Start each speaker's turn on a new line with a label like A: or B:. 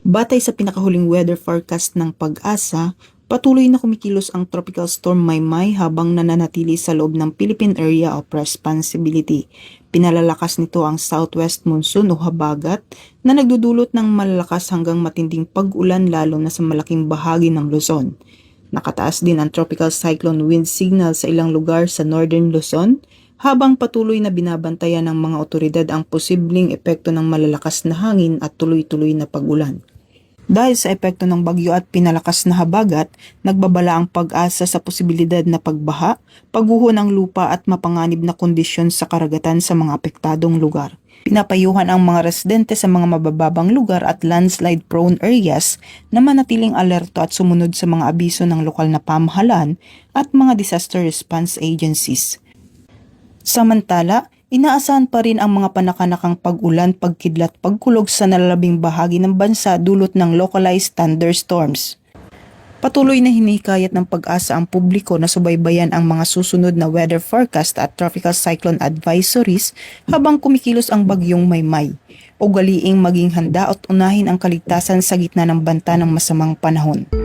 A: Batay sa pinakahuling weather forecast ng Pag-asa, patuloy na kumikilos ang Tropical Storm Maymay habang nananatili sa loob ng Philippine Area of Responsibility. Pinalalakas nito ang southwest monsoon o habagat na nagdudulot ng malalakas hanggang matinding pag-ulan lalo na sa malaking bahagi ng Luzon. Nakataas din ang tropical cyclone wind signal sa ilang lugar sa northern Luzon, habang patuloy na binabantayan ng mga otoridad ang posibleng epekto ng malalakas na hangin at tuloy-tuloy na pag-ulan. Dahil sa epekto ng bagyo at pinalakas na habagat, nagbabala ang Pag-asa sa posibilidad na pagbaha, pagguho ng lupa at mapanganib na kondisyon sa karagatan sa mga apektadong lugar. Pinapayuhan ang mga residente sa mga mabababang lugar at landslide-prone areas na manatiling alerto at sumunod sa mga abiso ng lokal na pamahalaan at mga disaster response agencies. Samantala, inaasahan pa rin ang mga panakanakang pag-ulan, pagkidlat, pagkulog sa nalalabing bahagi ng bansa dulot ng localized thunderstorms. Patuloy na hinihikayat ng Pag-asa ang publiko na subaybayan ang mga susunod na weather forecast at tropical cyclone advisories habang kumikilos ang bagyong Maymay. Ugaliing maging handa at unahin ang kaligtasan sa gitna ng banta ng masamang panahon.